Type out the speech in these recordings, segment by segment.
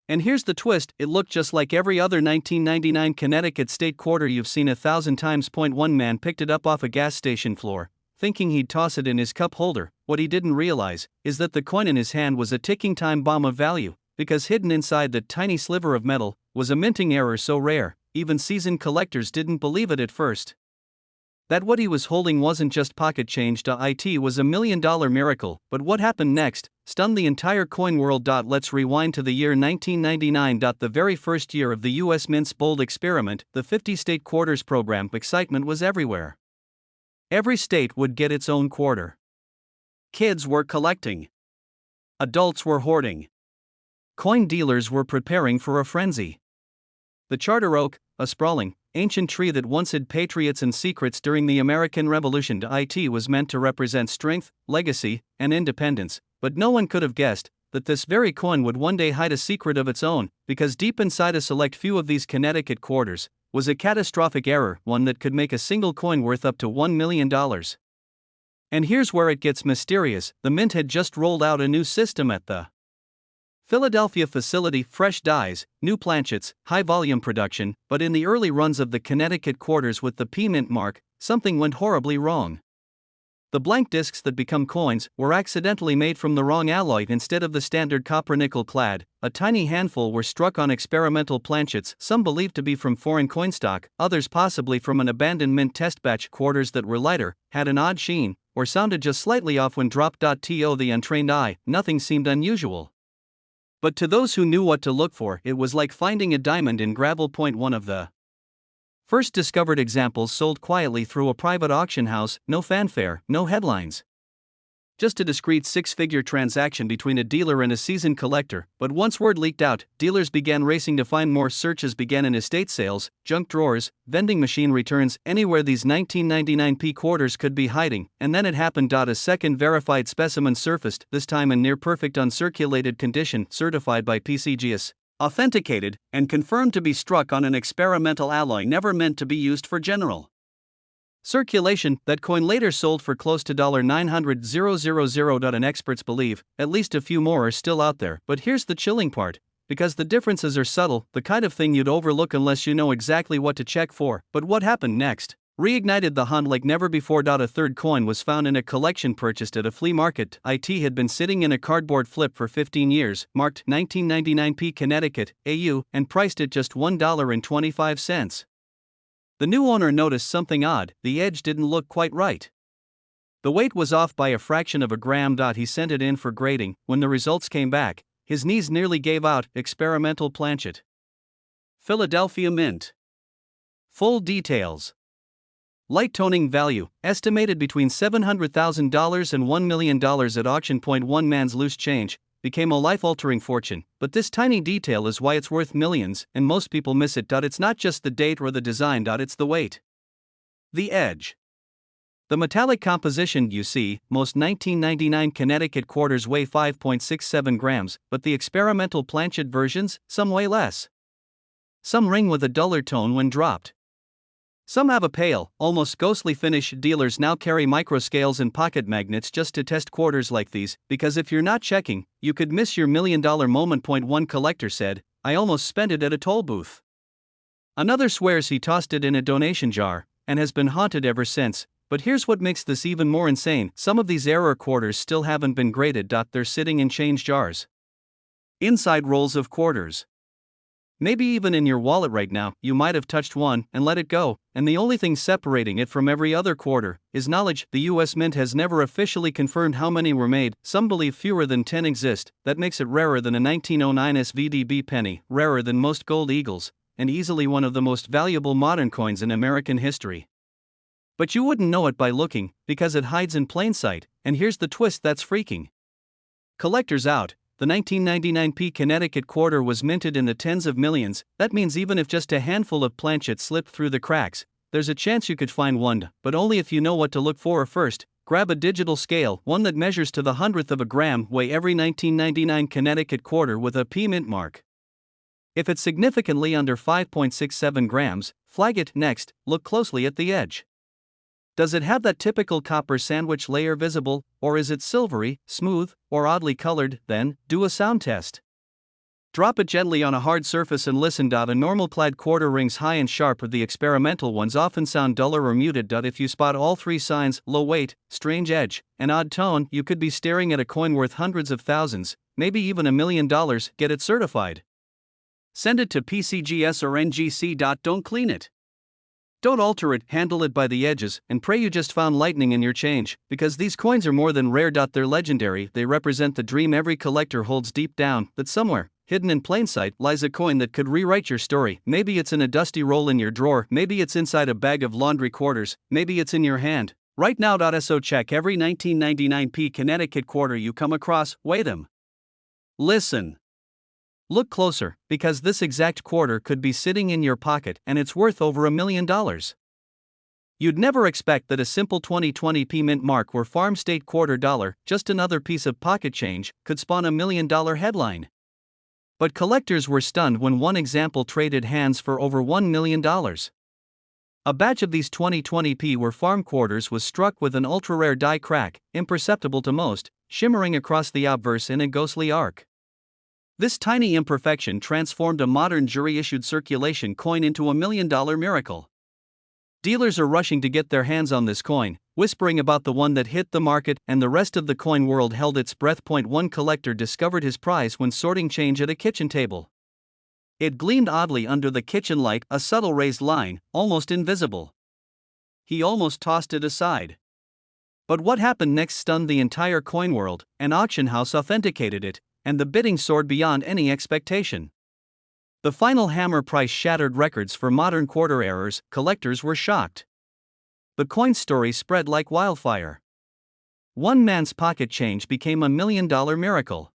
And here's the twist, it looked just like every other 1999 Connecticut state quarter you've seen 1,000 times. One man picked it up off a gas station floor, thinking he'd toss it in his cup holder. What he didn't realize is that the coin in his hand was a ticking time bomb of value, because hidden inside that tiny sliver of metal was a minting error so rare, even seasoned collectors didn't believe it at first. That what he was holding wasn't just pocket change. It was $1 million miracle, but what happened next stunned the entire coin world. Let's rewind to the year 1999. The very first year of the U.S. Mint's bold experiment, the 50-state quarters program. Excitement was everywhere. Every state would get its own quarter. Kids were collecting. Adults were hoarding. Coin dealers were preparing for a frenzy. The charter oak, a sprawling, ancient tree that once hid patriots and secrets during the American Revolution. It was meant to represent strength, legacy, and independence, but no one could have guessed that this very coin would one day hide a secret of its own, because deep inside a select few of these Connecticut quarters was a catastrophic error, one that could make a single coin worth up to $1 million. And here's where it gets mysterious, the Mint had just rolled out a new system at the Philadelphia facility, fresh dies, new planchets, high-volume production, but in the early runs of the Connecticut quarters with the P-Mint mark, something went horribly wrong. The blank discs that become coins were accidentally made from the wrong alloy instead of the standard copper-nickel clad. A tiny handful were struck on experimental planchets, some believed to be from foreign coin stock, others possibly from an abandoned Mint test batch. Quarters that were lighter, had an odd sheen, or sounded just slightly off when dropped. To the untrained eye, nothing seemed unusual. But to those who knew what to look for, it was like finding a diamond in gravel. One of the first discovered examples sold quietly through a private auction house, no fanfare, no headlines. Just a discreet six-figure transaction between a dealer and a seasoned collector, but once word leaked out, dealers began racing to find more. Searches began in estate sales, junk drawers, vending machine returns, anywhere these 1999 P quarters could be hiding, and then it happened. A second verified specimen surfaced, this time in near-perfect uncirculated condition, certified by PCGS, authenticated, and confirmed to be struck on an experimental alloy never meant to be used for general circulation. That coin later sold for close to $900,000. And experts believe at least a few more are still out there. But here's the chilling part, because the differences are subtle, the kind of thing you'd overlook unless you know exactly what to check for. But what happened next reignited the hunt like never before. A third coin was found in a collection purchased at a flea market. It had been sitting in a cardboard flip for 15 years, marked 1999 P Connecticut, AU, and priced at just $1.25. The new owner noticed something odd, the edge didn't look quite right. The weight was off by a fraction of a gram. He sent it in for grading. When the results came back, his knees nearly gave out. Experimental planchet. Philadelphia Mint. Full details. Light toning value, estimated between $700,000 and $1 million at auction. One man's loose change became a life-altering fortune, but this tiny detail is why it's worth millions, and most people miss it. It's not just the date or the design. It's the weight. The edge. The metallic composition. You see, most 1999 Connecticut quarters weigh 5.67 grams, but the experimental planchet versions, some weigh less. Some ring with a duller tone when dropped. Some have a pale, almost ghostly finish. Dealers now carry microscales and pocket magnets just to test quarters like these, because if you're not checking, you could miss your $1 million moment. One collector said, "I almost spent it at a toll booth." Another swears he tossed it in a donation jar, and has been haunted ever since. But here's what makes this even more insane, some of these error quarters still haven't been graded. They're sitting in change jars. Inside rolls of quarters. Maybe even in your wallet right now, you might have touched one and let it go, and the only thing separating it from every other quarter is knowledge. The U.S. Mint has never officially confirmed how many were made. Some believe fewer than 10 exist. That makes it rarer than a 1909 SVDB penny, rarer than most gold eagles, and easily one of the most valuable modern coins in American history. But you wouldn't know it by looking, because it hides in plain sight, and here's the twist that's freaking collectors out. The 1999 P Connecticut quarter was minted in the tens of millions. That means even if just a handful of planchets slipped through the cracks, there's a chance you could find one, but only if you know what to look for. First, grab a digital scale, one that measures to the hundredth of a gram. Weigh every 1999 Connecticut quarter with a P Mint mark. If it's significantly under 5.67 grams, flag it. Next, look closely at the edge. Does it have that typical copper sandwich layer visible, or is it silvery, smooth, or oddly colored? Then, do a sound test. Drop it gently on a hard surface and listen. A normal plaid quarter rings high and sharp, the experimental ones often sound duller or muted. If you spot all three signs, low weight, strange edge, and odd tone, you could be staring at a coin worth hundreds of thousands, maybe even $1 million. Get it certified. Send it to PCGS or NGC. Don't clean it. Don't alter it, handle it by the edges, and pray you just found lightning in your change, because these coins are more than rare. They're legendary. They represent the dream every collector holds deep down, that somewhere, hidden in plain sight, lies a coin that could rewrite your story. Maybe it's in a dusty roll in your drawer, maybe it's inside a bag of laundry quarters, maybe it's in your hand. Right now. So check every 1999p Connecticut quarter you come across, weigh them. Listen. Look closer, because this exact quarter could be sitting in your pocket and it's worth over $1 million. You'd never expect that a simple 2020p mint mark Weir Farm state quarter dollar, just another piece of pocket change, could spawn $1 million headline. But collectors were stunned when one example traded hands for over $1 million. A batch of these 2020p Weir Farm quarters was struck with an ultra-rare die crack, imperceptible to most, shimmering across the obverse in a ghostly arc. This tiny imperfection transformed a modern jury-issued circulation coin into $1 million miracle. Dealers are rushing to get their hands on this coin, whispering about the one that hit the market, and the rest of the coin world held its breath. One collector discovered his prize when sorting change at a kitchen table. It gleamed oddly under the kitchen light, a subtle raised line, almost invisible. He almost tossed it aside. But what happened next stunned the entire coin world. An auction house authenticated it, and the bidding soared beyond any expectation. The final hammer price shattered records for modern quarter errors. Collectors were shocked. The coin story spread like wildfire. One man's pocket change became $1 million miracle.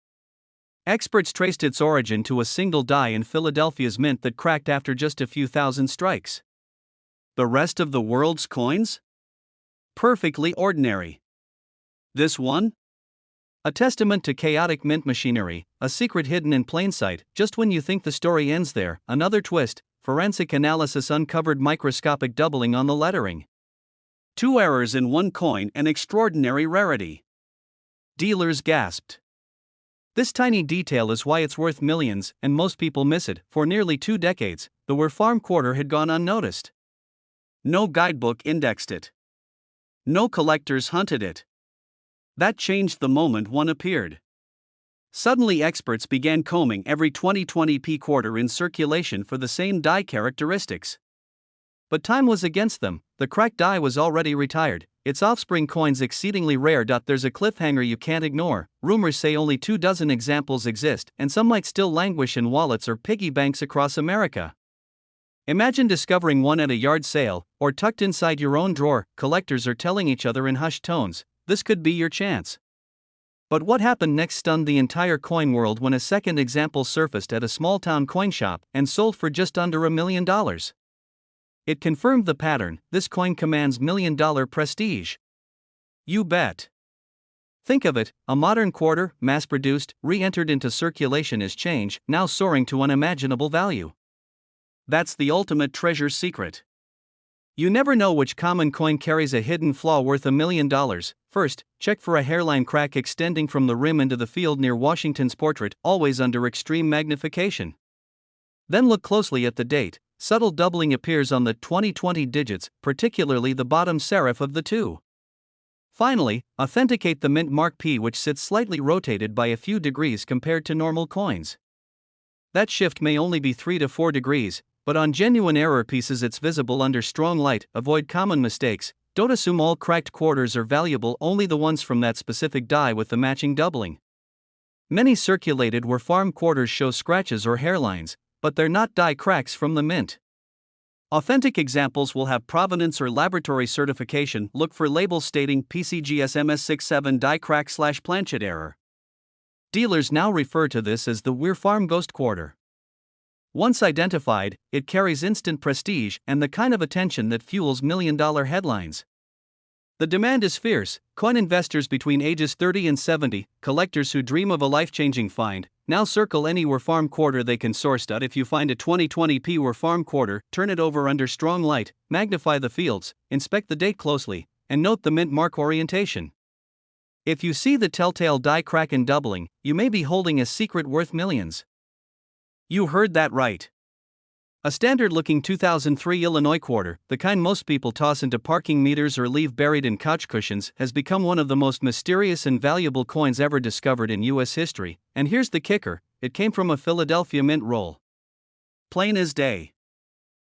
Experts traced its origin to a single die in Philadelphia's mint that cracked after just a few thousand strikes. The rest of the world's coins? Perfectly ordinary. This one? A testament to chaotic mint machinery, a secret hidden in plain sight. Just when you think the story ends there, another twist: forensic analysis uncovered microscopic doubling on the lettering. 2 errors in one coin, an extraordinary rarity. Dealers gasped. This tiny detail is why it's worth millions, and most people miss it. For nearly 2 decades, the Weir Farm quarter had gone unnoticed. No guidebook indexed it. No collectors hunted it. That changed the moment one appeared. Suddenly experts began combing every 2020p quarter in circulation for the same die characteristics. But time was against them. The cracked die was already retired, its offspring coins exceedingly rare. There's a cliffhanger you can't ignore. Rumors say only 24 examples exist, and some might still languish in wallets or piggy banks across America. Imagine discovering one at a yard sale, or tucked inside your own drawer. Collectors are telling each other in hushed tones, this could be your chance. But what happened next stunned the entire coin world when a second example surfaced at a small-town coin shop and sold for just under $1 million. It confirmed the pattern: this coin commands $1 million prestige. You bet. Think of it, a modern quarter, mass-produced, re-entered into circulation as change, now soaring to unimaginable value. That's the ultimate treasure secret. You never know which common coin carries a hidden flaw worth $1 million. First, check for a hairline crack extending from the rim into the field near Washington's portrait, always under extreme magnification. Then look closely at the date. Subtle doubling appears on the 2020 digits, particularly the bottom serif of the 2. Finally, authenticate the mint mark P, which sits slightly rotated by a few degrees compared to normal coins. That shift may only be 3 to 4 degrees, but on genuine error pieces it's visible under strong light. Avoid common mistakes. Don't assume all cracked quarters are valuable, only the ones from that specific die with the matching doubling. Many circulated Weir Farm quarters show scratches or hairlines, but they're not die cracks from the mint. Authentic examples will have provenance or laboratory certification. Look for labels stating PCGS MS67 die crack/planchet error. Dealers now refer to this as the Weir Farm ghost quarter. Once identified, it carries instant prestige and the kind of attention that fuels $1 million headlines. The demand is fierce. Coin investors between ages 30 and 70, collectors who dream of a life-changing find, now circle any Weir Farm quarter they can source. If you find a 2020p Weir Farm quarter, turn it over under strong light, magnify the fields, inspect the date closely, and note the mint mark orientation. If you see the telltale die crack and doubling, you may be holding a secret worth millions. You heard that right. A standard-looking 2003 Illinois quarter, the kind most people toss into parking meters or leave buried in couch cushions, has become one of the most mysterious and valuable coins ever discovered in U.S. history, and here's the kicker, it came from a Philadelphia mint roll. Plain as day.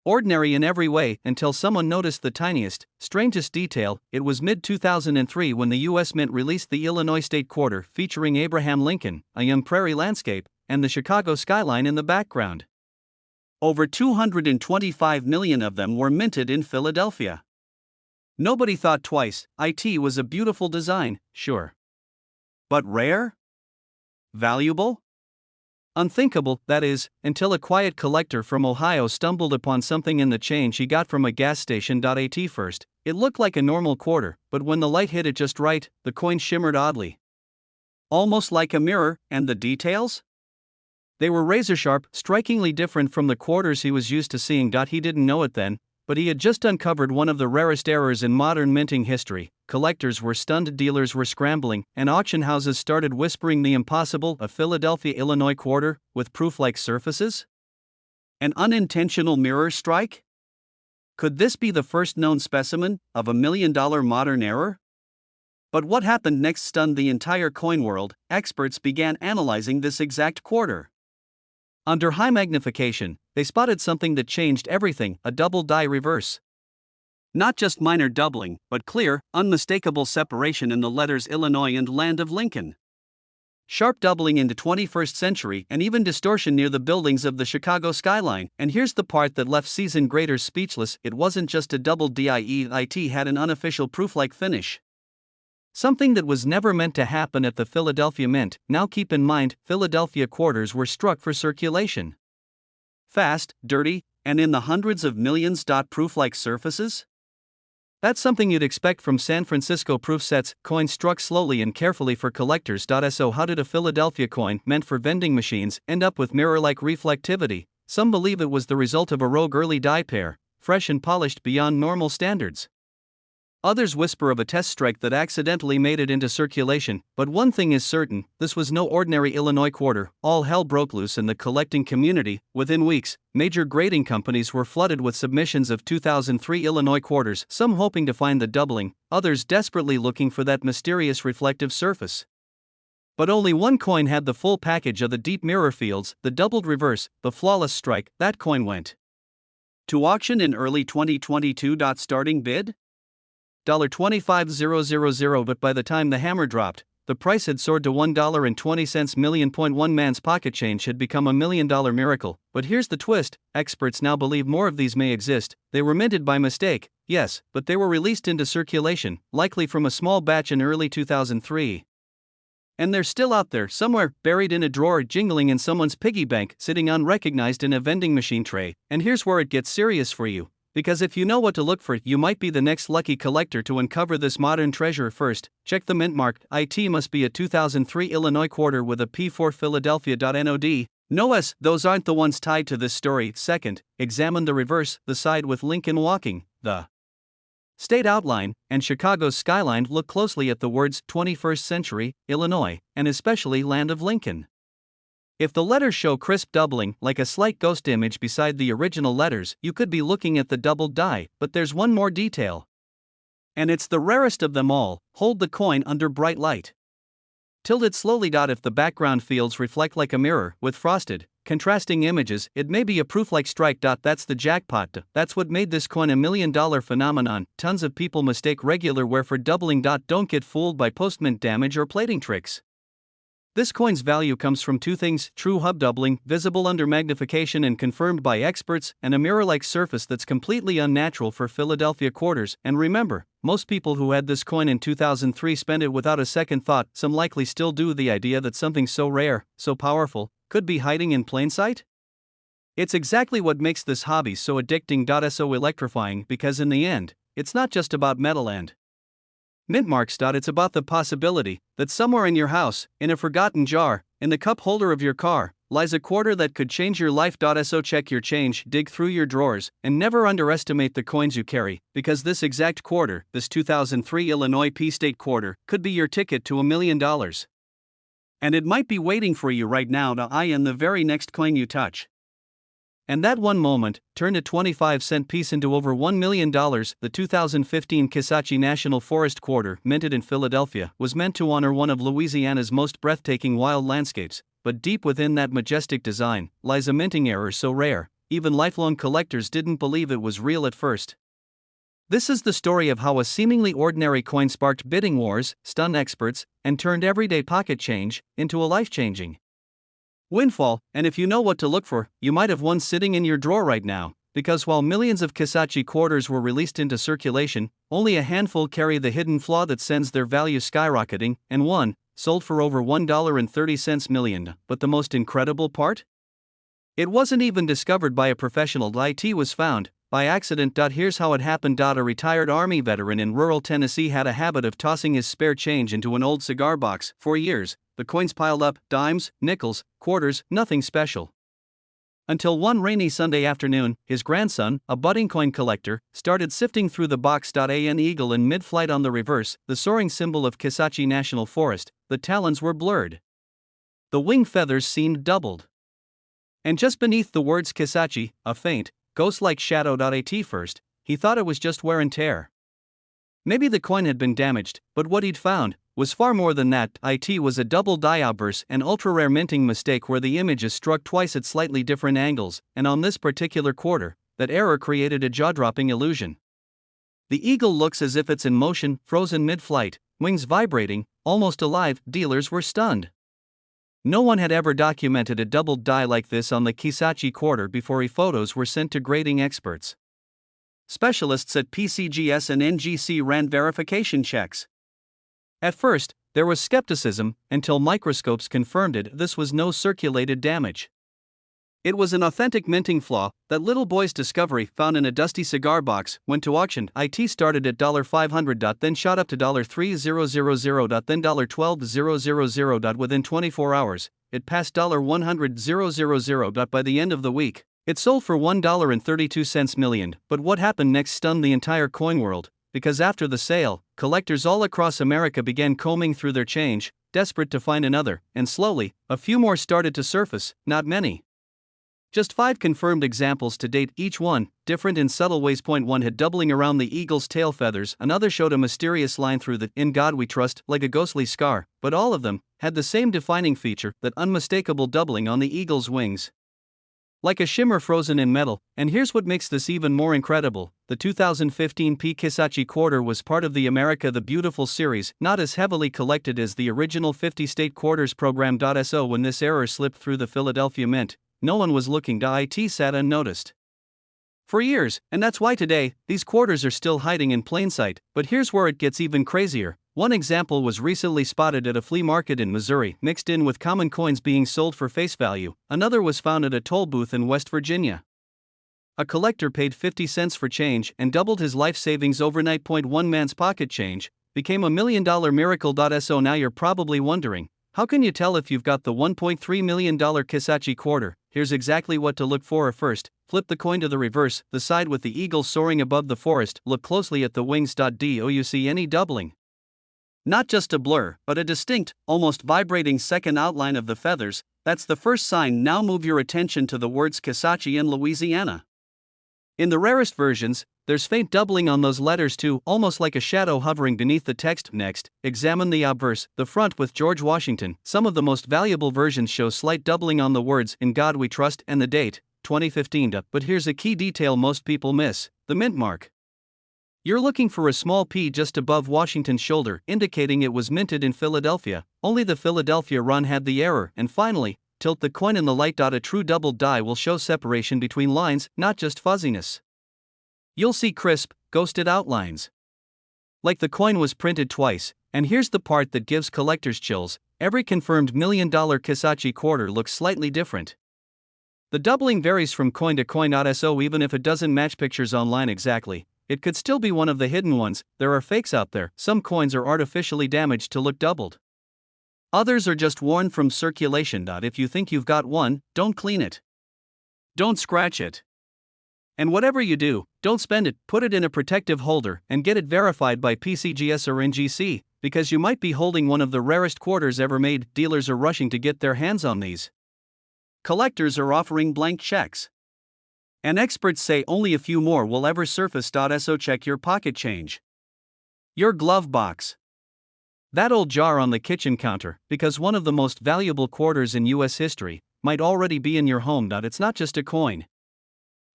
Ordinary in every way until someone noticed the tiniest, strangest detail. It was mid-2003 when the U.S. Mint released the Illinois State Quarter featuring Abraham Lincoln, a young prairie landscape, and the Chicago skyline in the background. Over 225 million of them were minted in Philadelphia. Nobody thought twice. It was a beautiful design, sure. But rare? Valuable? Unthinkable, that is, until a quiet collector from Ohio stumbled upon something in the change he got from a gas station. At first, it looked like a normal quarter, but when the light hit it just right, the coin shimmered oddly. Almost like a mirror, and the details? They were razor-sharp, strikingly different from the quarters he was used to seeing. He didn't know it then, but he had just uncovered one of the rarest errors in modern minting history. Collectors were stunned, dealers were scrambling, and auction houses started whispering the impossible: a Philadelphia Illinois quarter, with proof-like surfaces? An unintentional mirror strike? Could this be the first known specimen of $1 million modern error? But what happened next stunned the entire coin world. Experts began analyzing this exact quarter. Under high magnification, they spotted something that changed everything: a double die reverse. Not just minor doubling, but clear, unmistakable separation in the letters Illinois and Land of Lincoln. Sharp doubling into 21st century, and even distortion near the buildings of the Chicago skyline. And here's the part that left seasoned graders speechless: it wasn't just a double die, it had an unofficial proof-like finish. Something that was never meant to happen at the Philadelphia Mint. Now keep in mind, Philadelphia quarters were struck for circulation. Fast, dirty, and in the hundreds of millions. Proof-like surfaces? That's something you'd expect from San Francisco proof sets, coins struck slowly and carefully for collectors. So how did a Philadelphia coin, meant for vending machines, end up with mirror-like reflectivity? Some believe it was the result of a rogue early die pair, fresh and polished beyond normal standards. Others whisper of a test strike that accidentally made it into circulation, but one thing is certain: this was no ordinary Illinois quarter. All hell broke loose in the collecting community. Within weeks, major grading companies were flooded with submissions of 2003 Illinois quarters, some hoping to find the doubling, others desperately looking for that mysterious reflective surface. But only one coin had the full package of the deep mirror fields, the doubled reverse, the flawless strike. That coin went to auction in early 2022. Starting bid? $25,000, but by the time the hammer dropped, the price had soared to $1.20 million. One man's pocket change had become $1 million miracle. But here's the twist: experts now believe more of these may exist. They were minted by mistake, yes, but they were released into circulation, likely from a small batch in early 2003. And they're still out there, somewhere, buried in a drawer, jingling in someone's piggy bank, sitting unrecognized in a vending machine tray. And here's where it gets serious for you. Because if you know what to look for, you might be the next lucky collector to uncover this modern treasure. First, check the mint mark. It must be a 2003 Illinois quarter with a P4 Philadelphia.NOD. No S, those aren't the ones tied to this story. Second, examine the reverse, the side with Lincoln walking, the state outline, and Chicago's skyline. Look closely at the words 21st century, Illinois, and especially Land of Lincoln. If the letters show crisp doubling, like a slight ghost image beside the original letters, you could be looking at the doubled die. But there's one more detail. And it's the rarest of them all: hold the coin under bright light. Tilt it slowly. If the background fields reflect like a mirror, with frosted, contrasting images, it may be a proof-like strike. That's the jackpot. That's what made this coin $1 million phenomenon. Tons of people mistake regular wear for doubling. Don't get fooled by post-mint damage or plating tricks. This coin's value comes from two things: true hub doubling, visible under magnification and confirmed by experts, and a mirror-like surface that's completely unnatural for Philadelphia quarters. And remember, most people who had this coin in 2003 spent it without a second thought. Some likely still do. The idea that something so rare, so powerful, could be hiding in plain sight? It's exactly what makes this hobby so addicting. So electrifying, because in the end, it's not just about metal and mint marks. It's about the possibility that somewhere in your house, in a forgotten jar, in the cup holder of your car, lies a quarter that could change your life. So check your change, dig through your drawers, and never underestimate the coins you carry, because this exact quarter, this 2003 Illinois P State quarter, could be your ticket to $1 million. And it might be waiting for you right now to eye in the very next coin you touch. And that one moment turned a 25-cent piece into over $1 million. The 2015 Kisatchie National Forest Quarter, minted in Philadelphia, was meant to honor one of Louisiana's most breathtaking wild landscapes, but deep within that majestic design lies a minting error so rare, even lifelong collectors didn't believe it was real at first. This is the story of how a seemingly ordinary coin sparked bidding wars, stunned experts, and turned everyday pocket change into a life-changing windfall. And if you know what to look for, you might have one sitting in your drawer right now, because while millions of Kisatchie quarters were released into circulation, only a handful carry the hidden flaw that sends their value skyrocketing, and one sold for over $1.30 million. But the most incredible part? It wasn't even discovered by a professional. It was found by accident. Here's how it happened. A retired Army veteran in rural Tennessee had a habit of tossing his spare change into an old cigar box. For years, the coins piled up, dimes, nickels, quarters, nothing special. Until one rainy Sunday afternoon, his grandson, a budding coin collector, started sifting through the box. An eagle in mid-flight on the reverse, the soaring symbol of Kisatchie National Forest, the talons were blurred. The wing feathers seemed doubled. And just beneath the words Kisatchie, a faint, ghost-like shadow. At first, he thought it was just wear and tear. Maybe the coin had been damaged, but what he'd found was far more than that. It was a double die obverse, an ultra-rare minting mistake where the image is struck twice at slightly different angles, and on this particular quarter, that error created a jaw-dropping illusion. The eagle looks as if it's in motion, frozen mid-flight, wings vibrating, almost alive. Dealers were stunned. No one had ever documented a doubled die like this on the Kisatchie quarter before. Photos were sent to grading experts. Specialists at PCGS and NGC ran verification checks. At first, there was skepticism, until microscopes confirmed it. This was no circulated damage. It was an authentic minting flaw. That little boy's discovery, found in a dusty cigar box, went to auction. It started at $500, then shot up to $3,000, then $12,000. Within 24 hours, it passed $100,000. By the end of the week, it sold for $1.32 million. But what happened next stunned the entire coin world, because after the sale, collectors all across America began combing through their change, desperate to find another, and slowly, a few more started to surface, not many. Just 5 confirmed examples to date, each one different in subtle ways. One had doubling around the eagle's tail feathers, another showed a mysterious line through the "In God We Trust" like a ghostly scar, but all of them had the same defining feature, that unmistakable doubling on the eagle's wings. Like a shimmer frozen in metal. And here's what makes this even more incredible: the 2015 Kisatchie quarter was part of the America the Beautiful series, not as heavily collected as the original 50-state quarters program. So when this error slipped through the Philadelphia Mint, no one was looking. It sat unnoticed for years, and that's why today, these quarters are still hiding in plain sight. But here's where it gets even crazier. One example was recently spotted at a flea market in Missouri, mixed in with common coins being sold for face value. Another was found at a toll booth in West Virginia. A collector paid 50 cents for change and doubled his life savings overnight. One man's pocket change became $1 million miracle. So now you're probably wondering, how can you tell if you've got the $1.3 million Kisatchie quarter? Here's exactly what to look for. First, flip the coin to the reverse, the side with the eagle soaring above the forest. Look closely at the wings. Do you see any doubling? Not just a blur, but a distinct, almost vibrating second outline of the feathers. That's the first sign. Now move your attention to the words Kisatchie in Louisiana. In the rarest versions, there's faint doubling on those letters too, almost like a shadow hovering beneath the text. Next, examine the obverse, the front with George Washington. Some of the most valuable versions show slight doubling on the words "In God We Trust" and the date, 2015. But here's a key detail most people miss: the mint mark. You're looking for a small P just above Washington's shoulder, indicating it was minted in Philadelphia. Only the Philadelphia run had the error. And finally, tilt the coin in the light. A true doubled die will show separation between lines, not just fuzziness. You'll see crisp, ghosted outlines, like the coin was printed twice. And here's the part that gives collectors chills: every confirmed $1 million Kisatchie quarter looks slightly different. The doubling varies from coin to coin. So even if it doesn't match pictures online exactly, it could still be one of the hidden ones. There are fakes out there. Some coins are artificially damaged to look doubled. Others are just worn from circulation. If you think you've got one, don't clean it. Don't scratch it. And whatever you do, don't spend it. Put it in a protective holder and get it verified by PCGS or NGC, because you might be holding one of the rarest quarters ever made. Dealers are rushing to get their hands on these. Collectors are offering blank checks. And experts say only a few more will ever surface. So check your pocket change. Your glove box. That old jar on the kitchen counter, because one of the most valuable quarters in U.S. history, might already be in your home. It's not just a coin.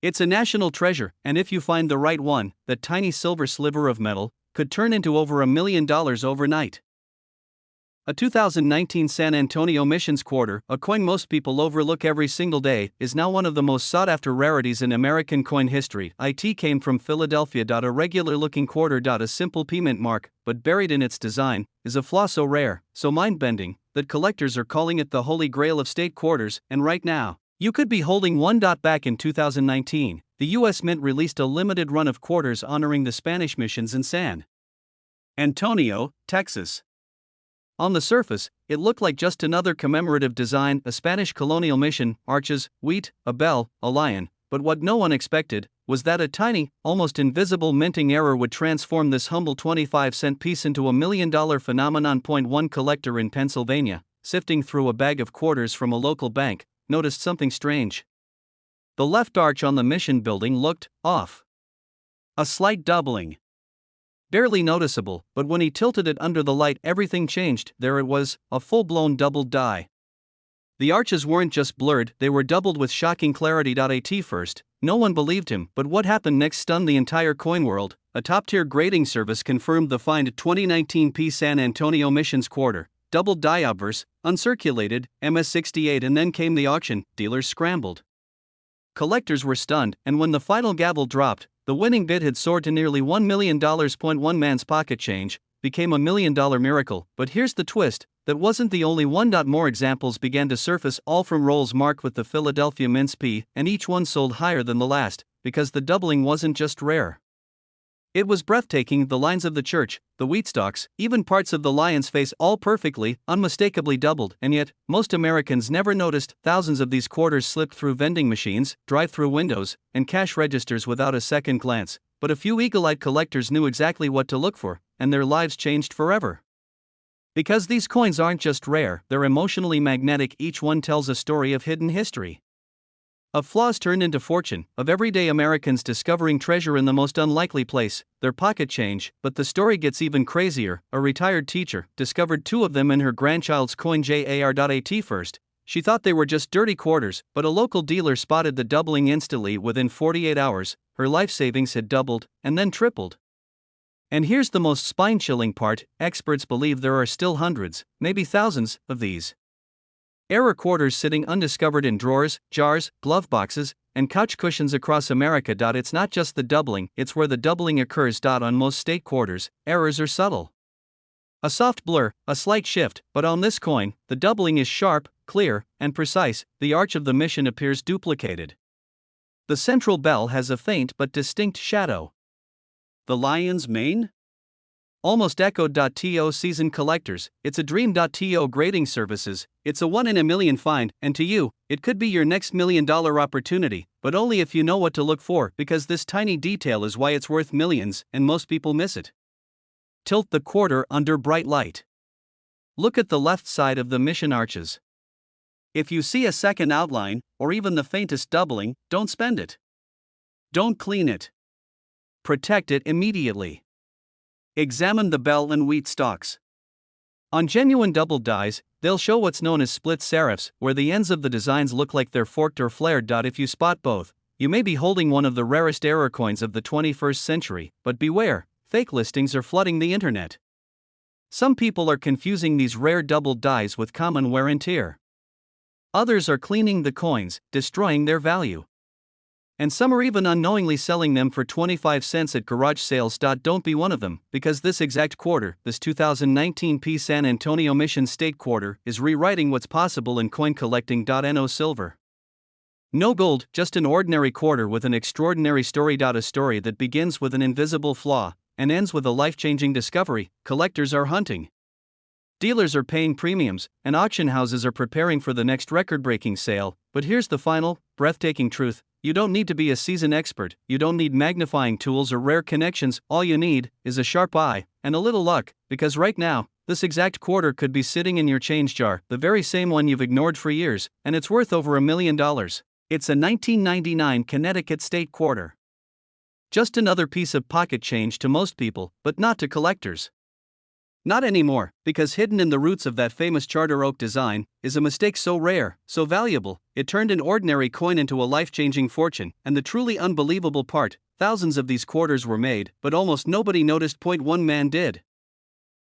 It's a national treasure, and if you find the right one, that tiny silver sliver of metal could turn into over $1 million overnight. A 2019 San Antonio Missions quarter, a coin most people overlook every single day, is now one of the most sought-after rarities in American coin history. It came from Philadelphia. A regular-looking quarter. A simple payment mark, but buried in its design, is a flaw so rare, so mind-bending, that collectors are calling it the holy grail of state quarters. And right now, you could be holding one. Back in 2019, the U.S. Mint released a limited run of quarters honoring the Spanish missions in San Antonio, Texas. On the surface, it looked like just another commemorative design, a Spanish colonial mission, arches, wheat, a bell, a lion, but what no one expected was that a tiny, almost invisible minting error would transform this humble 25-cent piece into $1 million phenomenon. One collector in Pennsylvania, sifting through a bag of quarters from a local bank, noticed something strange. The left arch on the mission building looked off. A slight doubling. Barely noticeable, but when he tilted it under the light, everything changed. There it was, a full-blown doubled die. The arches weren't just blurred, they were doubled with shocking clarity. At first, no one believed him, but what happened next stunned the entire coin world. A top-tier grading service confirmed the find. 2019 P San Antonio Missions quarter, doubled die, obverse, uncirculated, MS68, and then came the auction. Dealers scrambled. Collectors were stunned, and when the final gavel dropped, the winning bid had soared to nearly $1 million. One man's pocket change became $1 million miracle. But here's the twist, that wasn't the only one. More examples began to surface, all from rolls marked with the Philadelphia Mint's P, and each one sold higher than the last, because the doubling wasn't just rare. It was breathtaking. The lines of the church, the wheat stalks, even parts of the lion's face, all perfectly, unmistakably doubled. And yet, most Americans never noticed. Thousands of these quarters slipped through vending machines, drive-through windows, and cash registers without a second glance. But a few eagle-eyed collectors knew exactly what to look for, and their lives changed forever. Because these coins aren't just rare, they're emotionally magnetic. Each one tells a story of hidden history, of flaws turned into fortune, of everyday Americans discovering treasure in the most unlikely place, their pocket change. But the story gets even crazier. A retired teacher discovered 2 of them in her grandchild's coin jar. At first, she thought they were just dirty quarters, but a local dealer spotted the doubling instantly. Within 48 hours, her life savings had doubled, and then tripled. And here's the most spine-chilling part, experts believe there are still hundreds, maybe thousands, of these error quarters sitting undiscovered in drawers, jars, glove boxes, and couch cushions across America. It's not just the doubling, it's where the doubling occurs. On most state quarters, errors are subtle. A soft blur, a slight shift, but on this coin, the doubling is sharp, clear, and precise. The arch of the mission appears duplicated. The central bell has a faint but distinct shadow. The lion's mane? Almost echoed. To seasoned collectors, it's a dream. To grading services, it's a 1 in a million find, and to you, it could be your next $1 million opportunity, but only if you know what to look for, because this tiny detail is why it's worth millions, and most people miss it. Tilt the quarter under bright light. Look at the left side of the mission arches. If you see a second outline, or even the faintest doubling, don't spend it. Don't clean it. Protect it immediately. Examine the bell and wheat stalks. On genuine double dies, they'll show what's known as split serifs, where the ends of the designs look like they're forked or flared. If you spot both, you may be holding one of the rarest error coins of the 21st century, but beware, fake listings are flooding the internet. Some people are confusing these rare doubled dies with common wear and tear. Others are cleaning the coins, destroying their value. And some are even unknowingly selling them for 25 cents at garage sales. Don't be one of them, because this exact quarter, this 2019 P San Antonio Mission State quarter, is rewriting what's possible in coin collecting. No silver, no gold, just an ordinary quarter with an extraordinary story. A story that begins with an invisible flaw and ends with a life-changing discovery. Collectors are hunting. Dealers are paying premiums, and auction houses are preparing for the next record-breaking sale. But here's the final, breathtaking truth. You don't need to be a seasoned expert, you don't need magnifying tools or rare connections, all you need is a sharp eye and a little luck, because right now, this exact quarter could be sitting in your change jar, the very same one you've ignored for years, and it's worth over $1 million. It's a 1999 Connecticut state quarter. Just another piece of pocket change to most people, but not to collectors. Not anymore, because hidden in the roots of that famous Charter Oak design is a mistake so rare, so valuable, it turned an ordinary coin into a life-changing fortune, and the truly unbelievable part, thousands of these quarters were made, but almost nobody noticed. One man did.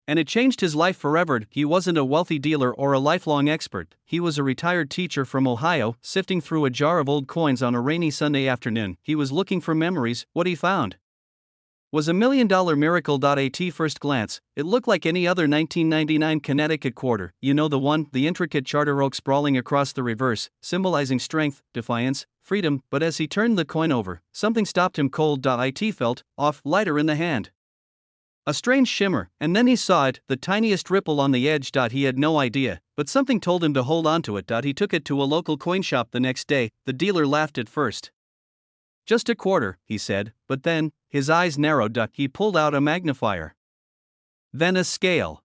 And it changed his life forever. He wasn't a wealthy dealer or a lifelong expert, he was a retired teacher from Ohio, sifting through a jar of old coins on a rainy Sunday afternoon. He was looking for memories. What he found was $1 million miracle. At first glance, it looked like any other 1999 Connecticut quarter, you know, the one, the intricate Charter Oak sprawling across the reverse, symbolizing strength, defiance, freedom, but as he turned the coin over, something stopped him cold. It felt off, lighter in the hand. A strange shimmer, and then he saw it, the tiniest ripple on the edge. He had no idea, but something told him to hold on to it. He took it to a local coin shop the next day. The dealer laughed at first. Just a quarter, he said, but then, his eyes narrowed. He pulled out a magnifier. Then a scale.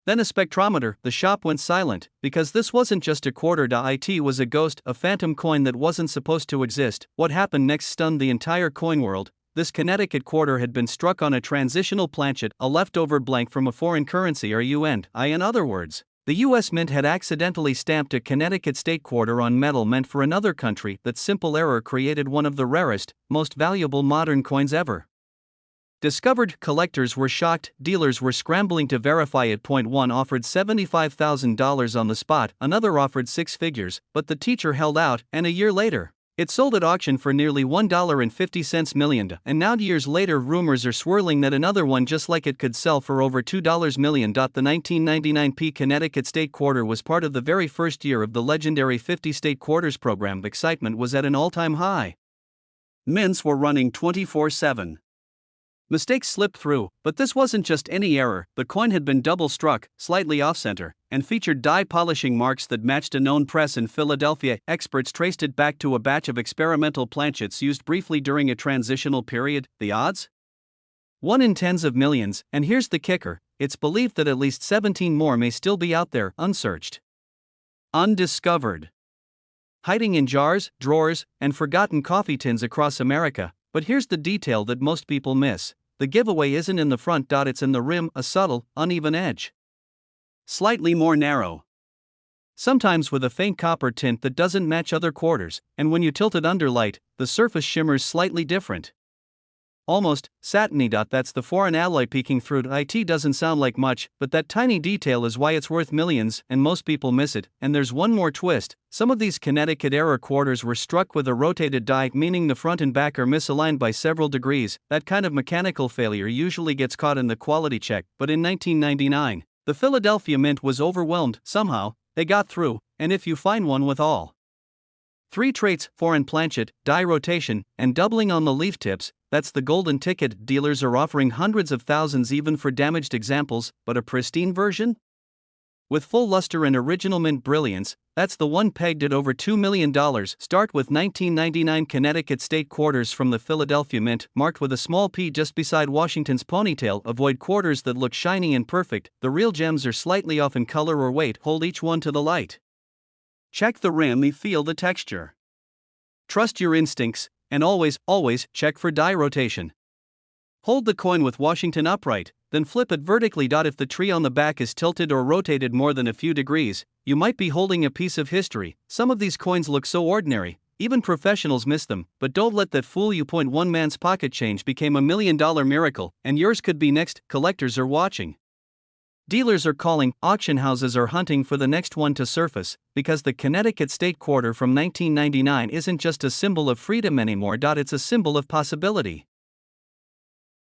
Then a spectrometer. The shop went silent, because this wasn't just a quarter. It was a ghost, a phantom coin that wasn't supposed to exist. What happened next stunned the entire coin world. This Connecticut quarter had been struck on a transitional planchet, a leftover blank from a foreign currency. In other words, the U.S. Mint had accidentally stamped a Connecticut state quarter on metal meant for another country. That simple error created one of the rarest, most valuable modern coins ever. Discovered, collectors were shocked, dealers were scrambling to verify it. One offered $75,000 on the spot, another offered six figures, but the teacher held out, and a year later, it sold at auction for nearly $1.50 million, and now years later rumors are swirling that another one just like it could sell for over $2 million. The 1999 Connecticut state quarter was part of the very first year of the legendary 50 state quarters program. Excitement was at an all-time high. Mints were running 24/7. Mistakes slipped through, but this wasn't just any error. The coin had been double-struck, slightly off-center, and featured die polishing marks that matched a known press in Philadelphia. Experts traced it back to a batch of experimental planchets used briefly during a transitional period. The odds? 1 in tens of millions, and here's the kicker, it's believed that at least 17 more may still be out there, unsearched. Undiscovered. Hiding in jars, drawers, and forgotten coffee tins across America. But here's the detail that most people miss. The giveaway isn't in the front. It's in the rim, a subtle, uneven edge. Slightly more narrow. Sometimes with a faint copper tint that doesn't match other quarters, and when you tilt it under light, the surface shimmers slightly different. Almost satiny. That's the foreign alloy peeking through. It doesn't sound like much, but that tiny detail is why it's worth millions, and most people miss it. And there's one more twist. Some of these Connecticut era quarters were struck with a rotated die, meaning the front and back are misaligned by several degrees. That kind of mechanical failure usually gets caught in the quality check, but in 1999, the Philadelphia Mint was overwhelmed. Somehow, they got through, and if you find one with all 3 traits, foreign planchet, die rotation, and doubling on the leaf tips, that's the golden ticket. Dealers are offering hundreds of thousands even for damaged examples, but a pristine version? With full luster and original mint brilliance, that's the one pegged at over $2 million. Start with 1999 Connecticut state quarters from the Philadelphia Mint, marked with a small P just beside Washington's ponytail. Avoid quarters that look shiny and perfect. The real gems are slightly off in color or weight. Hold each one to the light. Check the rim and feel the texture. Trust your instincts, and always check for die rotation. Hold the coin with Washington upright, then flip it vertically. If the tree on the back is tilted or rotated more than a few degrees, you might be holding a piece of history. Some of these coins look so ordinary, even professionals miss them, but don't let that fool you. One man's pocket change became $1 million miracle, and yours could be next. Collectors are watching. Dealers are calling, auction houses are hunting for the next one to surface, because the Connecticut state quarter from 1999 isn't just a symbol of freedom anymore. It's a symbol of possibility.